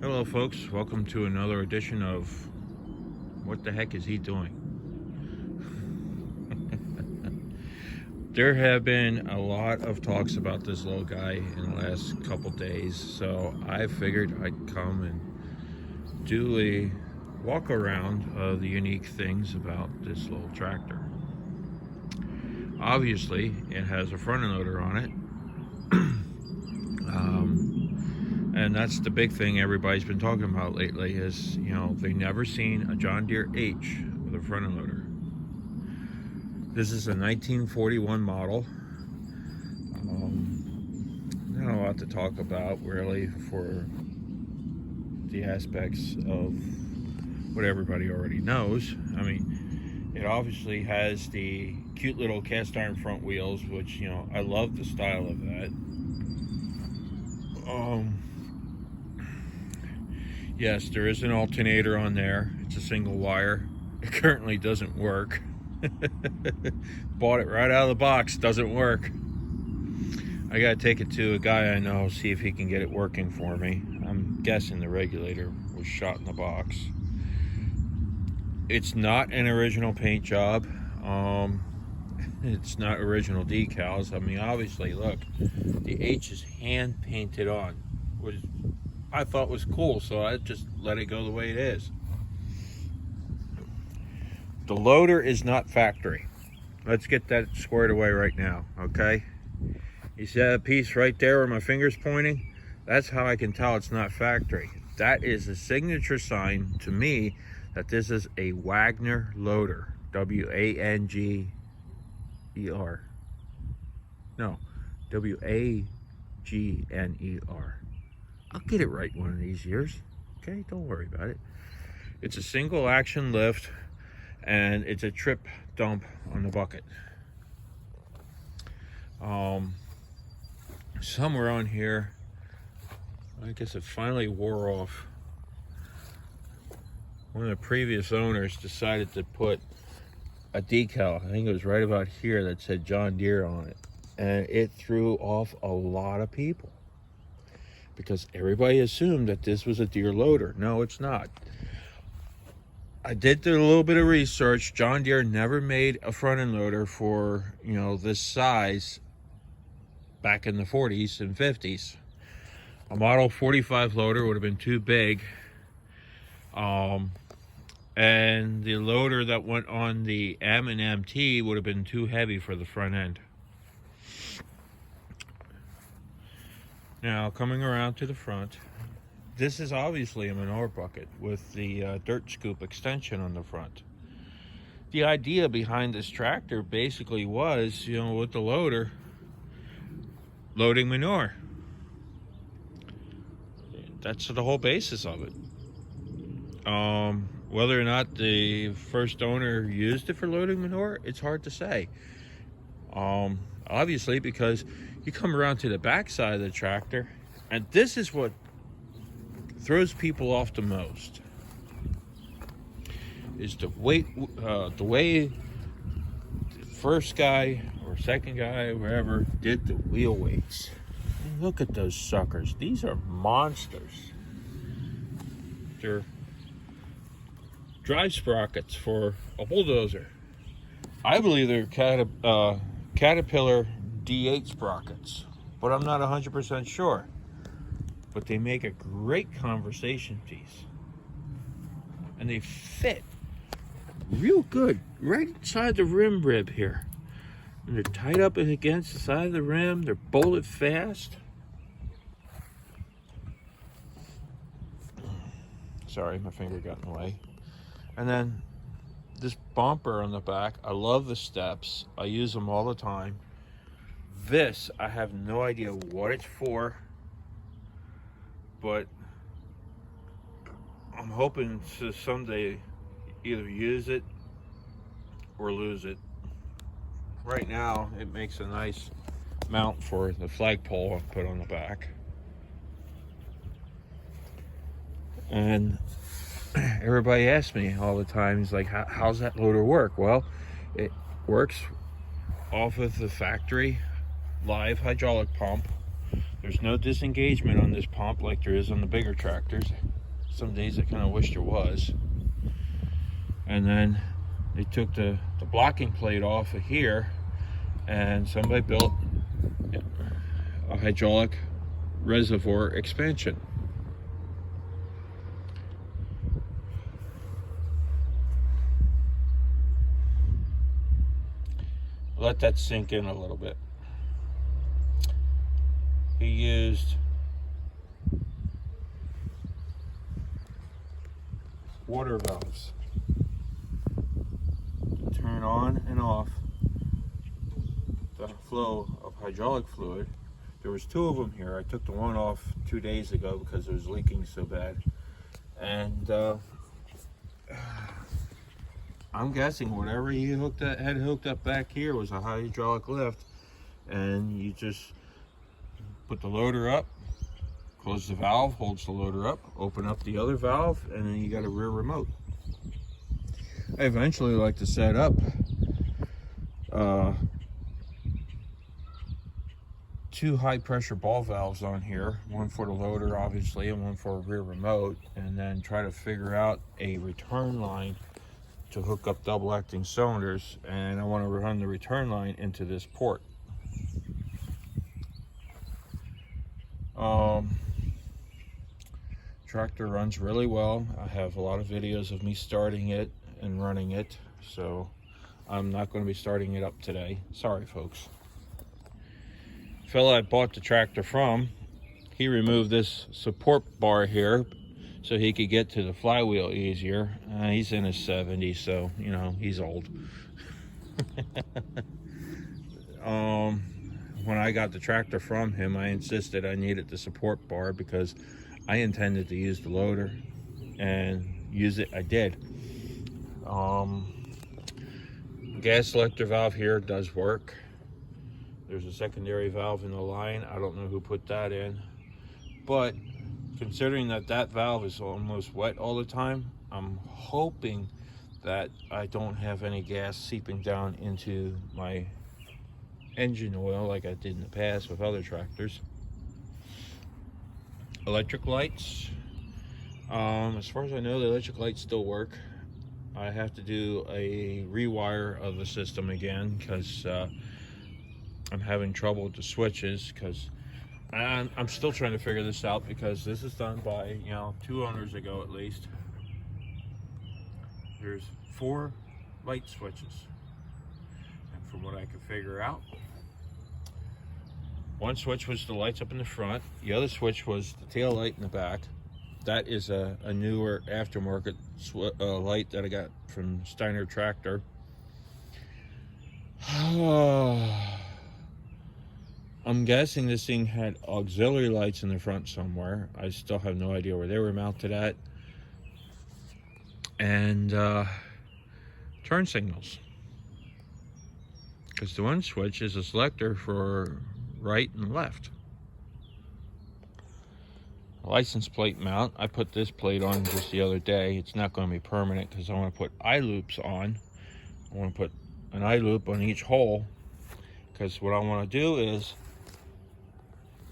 Hello folks, welcome to another edition of What the Heck Is He Doing? There have been a lot of talks about this little guy in the last couple days, so I figured I'd come and do a walk around of the unique things about this little tractor. Obviously, it has a front end loader on it. And that's the big thing everybody's been talking about lately is, they've never seen a John Deere H with a front end loader. This is a 1941 model. Not a lot to talk about really for the aspects of what everybody already knows. I mean, it obviously has the cute little cast iron front wheels, which, I love the style of that. Yes, there is an alternator on there. It's a single wire. It currently doesn't work. Bought it right out of the box. Doesn't work. I gotta take it to a guy I know, see if he can get it working for me. I'm guessing the regulator was shot in the box. It's not an original paint job. It's not original decals. I mean, obviously, look, the H is hand painted on, which I thought was cool, so I just let it go the way it is. The loader is not factory. Let's get that squared away right now, okay? You see that piece right there where my finger's pointing? That's how I can tell it's not factory. That is a signature sign to me that this is a Wagner loader. W-A-N-G-E-R. No, W-A-G-N-E-R. I'll get it right one of these years. Okay, don't worry about it. It's a single action lift and it's a trip dump on the bucket. Somewhere on here, I guess it finally wore off. One of the previous owners decided to put a decal, I think it was right about here, that said John Deere on it. And it threw off a lot of people, because everybody assumed that this was a Deere loader. No, it's not. I did do a little bit of research. John Deere never made a front end loader for, this size back in the 40s and 50s. A Model 45 loader would have been too big. And the loader that went on the M and MT would have been too heavy for the front end. Now, coming around to the front, this is obviously a manure bucket with the dirt scoop extension on the front. The idea behind this tractor basically was, with the loader, loading manure. That's the whole basis of it. Whether or not the first owner used it for loading manure, it's hard to say. Obviously, because you come around to the back side of the tractor, and this is what throws people off the most, is the way the first guy or second guy, wherever, did the wheel weights. And look at those suckers. These are monsters. They're drive sprockets for a bulldozer. I believe they're Caterpillar D8 sprockets, but I'm not 100% sure. But they make a great conversation piece. And they fit real good right inside the rim rib here. And they're tied up against the side of the rim. They're bolted fast. Sorry, my finger got in the way. And then this bumper on the back, I love the steps. I use them all the time. This, I have no idea what it's for, but I'm hoping to someday either use it or lose it. Right now, it makes a nice mount for the flagpole I put on the back. And everybody asks me all the time, he's like, how's that loader work? Well, it works off of the factory live hydraulic pump. There's no disengagement on this pump like there is on the bigger tractors. Some days I kind of wish there was. And then they took the blocking plate off of here, and somebody built a hydraulic reservoir expansion. Let that sink in a little bit. He used water valves to turn on and off the flow of hydraulic fluid. There was 2 of them here. I took the one off 2 days ago because it was leaking so bad. And I'm guessing whatever he had hooked up back here was a hydraulic lift, and you just put the loader up, close the valve, holds the loader up, open up the other valve, and then you got a rear remote. I eventually like to set up 2 high pressure ball valves on here, one for the loader obviously and one for a rear remote, and then try to figure out a return line to hook up double acting cylinders, and I want to run the return line into this port. Tractor runs really well. I have a lot of videos of me starting it and running it, so I'm not going to be starting it up today. Sorry folks. Fella I bought the tractor from, he removed this support bar here so he could get to the flywheel easier. He's in his 70s, so you know he's old. When I got the tractor from him, I insisted I needed the support bar because I intended to use the loader, and use it I did. Gas selector valve here does work. There's a secondary valve in the line. I don't know who put that in, but considering that that valve is almost wet all the time, I'm hoping that I don't have any gas seeping down into my engine oil like I did in the past with other tractors. Electric lights, as far as I know, the electric lights still work. I have to do a rewire of the system again because I'm having trouble with the switches, because I'm still trying to figure this out, because this is done by, 2 owners ago at least. There's 4 light switches, and from what I could figure out, one switch was the lights up in the front, the other switch was the tail light in the back. That is a newer aftermarket light that I got from Steiner Tractor. I'm guessing this thing had auxiliary lights in the front somewhere. I still have no idea where they were mounted at. And turn signals, because the one switch is a selector for right and left. License plate mount, I put this plate on just the other day. It's not going to be permanent because I want to put eye loops on. I want to put an eye loop on each hole, because what I want to do is,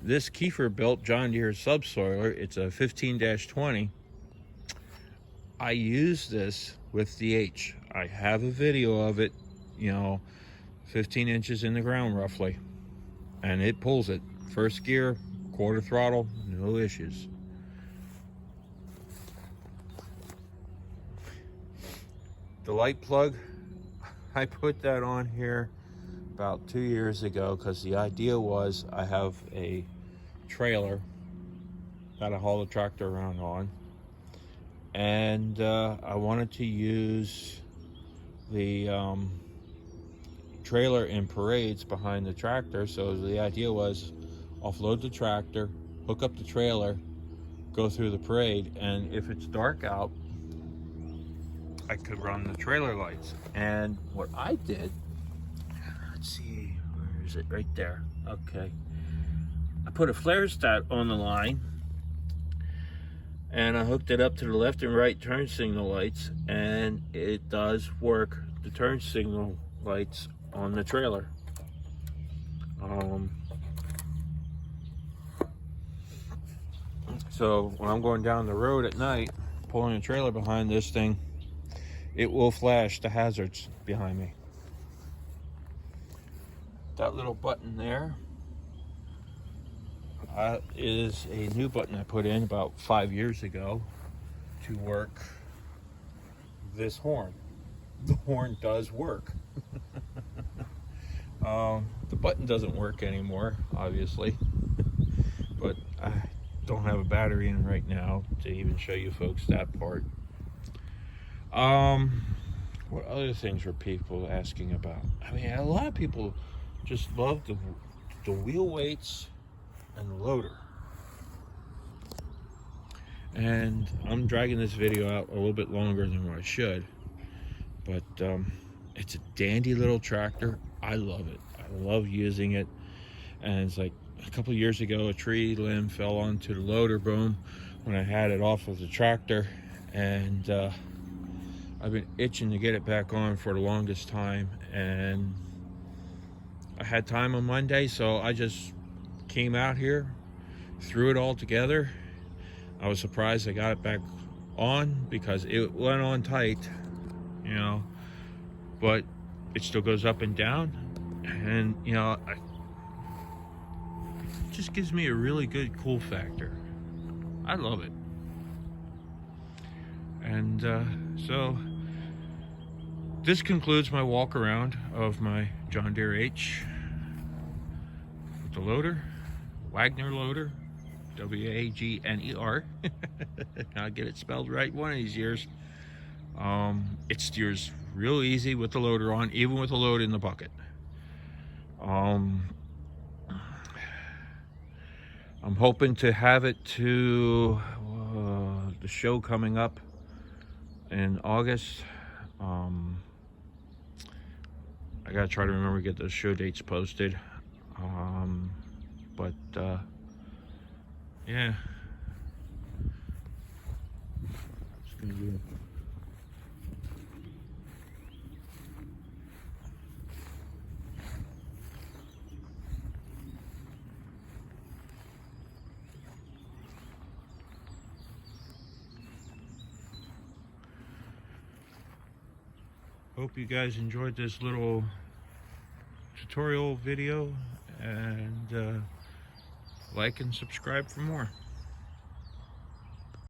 this Kiefer built John Deere subsoiler, it's a 15-20. I use this with the H. I have a video of it, 15 inches in the ground roughly, and it pulls it. First gear, quarter throttle, no issues. The light plug, I put that on here about 2 years ago because the idea was I have a trailer that I haul the tractor around on, and I wanted to use the trailer in parades behind the tractor. So the idea was offload the tractor, hook up the trailer, go through the parade, and if it's dark out, I could run the trailer lights. And what I did, let's see, where is it? Right there. Okay. I put a flare stat on the line, and I hooked it up to the left and right turn signal lights, and it does work, the turn signal lights on the trailer. So when I'm going down the road at night, pulling a trailer behind this thing, it will flash the hazards behind me. That little button there is a new button I put in about 5 years ago to work this horn. The horn does work. The button doesn't work anymore, obviously, but I don't have a battery in right now to even show you folks that part. What other things were people asking about? I mean, a lot of people just love the wheel weights and the loader. And I'm dragging this video out a little bit longer than what I should, but it's a dandy little tractor. I love it. I love using it. And it's like a couple of years ago, a tree limb fell onto the loader boom when I had it off of the tractor, and I've been itching to get it back on for the longest time, and I had time on Monday, so I just came out here, threw it all together. I was surprised I got it back on because it went on tight, you know, but it still goes up and down, and you know, it just gives me a really good cool factor. I love it. And so this concludes my walk around of my John Deere H with the loader, Wagner loader, W-A-G-N-E-R. I'll get it spelled right one of these years. It steers real easy with the loader on, even with the load in the bucket. I'm hoping to have it to the show coming up in August. I gotta try to remember to get those show dates posted. But yeah, it's gonna be. Hope you guys enjoyed this little tutorial video, and like and subscribe for more.